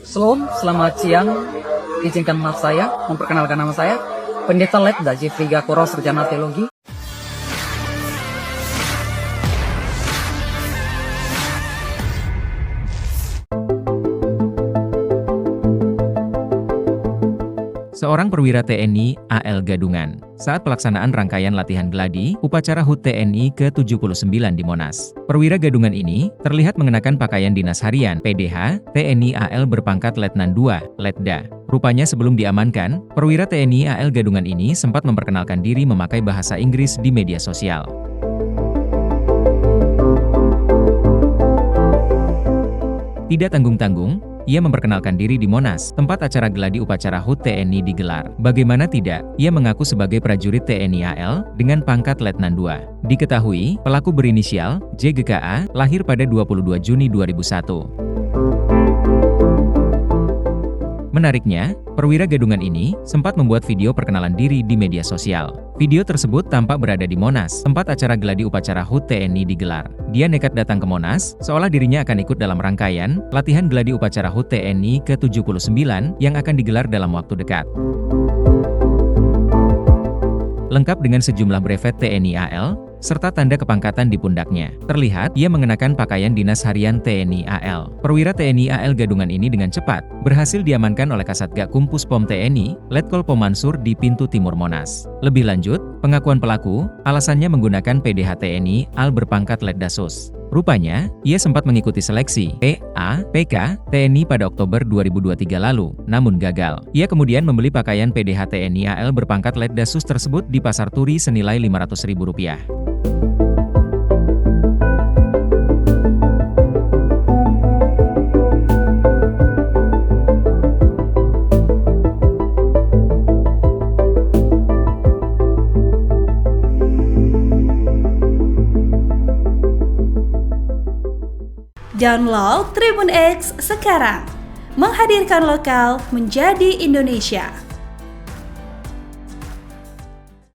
Shalom, selamat siang. Izinkan maaf saya memperkenalkan nama saya, Pendeta Letda Jeffrey Gakoro, Sarjana Teologi. Seorang perwira TNI AL Gadungan, saat pelaksanaan rangkaian latihan gladi, upacara HUT TNI ke-79 di Monas. Perwira Gadungan ini terlihat mengenakan pakaian dinas harian PDH TNI AL berpangkat Letnan II, Letda. Rupanya sebelum diamankan, perwira TNI AL Gadungan ini sempat memperkenalkan diri memakai bahasa Inggris di media sosial. Tidak tanggung-tanggung, ia memperkenalkan diri di Monas, tempat acara gladi upacara HUT TNI digelar. Bagaimana tidak, ia mengaku sebagai prajurit TNI AL dengan pangkat Letnan II. Diketahui, pelaku berinisial JGKA lahir pada 22 Juni 2001. Menariknya, perwira Gadungan ini sempat membuat video perkenalan diri di media sosial. Video tersebut tampak berada di Monas, tempat acara gladi upacara HUT TNI digelar. Dia nekat datang ke Monas, seolah dirinya akan ikut dalam rangkaian latihan gladi upacara HUT TNI ke-79 yang akan digelar dalam waktu dekat. Lengkap dengan sejumlah brevet TNI AL, serta tanda kepangkatan di pundaknya. Terlihat, ia mengenakan pakaian dinas harian TNI AL. Perwira TNI AL Gadungan ini dengan cepat berhasil diamankan oleh Kasatga Kumpus POM TNI, Letkol Pom Mansur di pintu timur Monas. Lebih lanjut, pengakuan pelaku, alasannya menggunakan PDH TNI AL berpangkat Letdasus. Rupanya, ia sempat mengikuti seleksi PK TNI pada Oktober 2023 lalu, namun gagal. Ia kemudian membeli pakaian PDH TNI AL berpangkat Letdasus tersebut di Pasar Turi senilai Rp500.000. Download Tribun X sekarang, menghadirkan lokal menjadi Indonesia.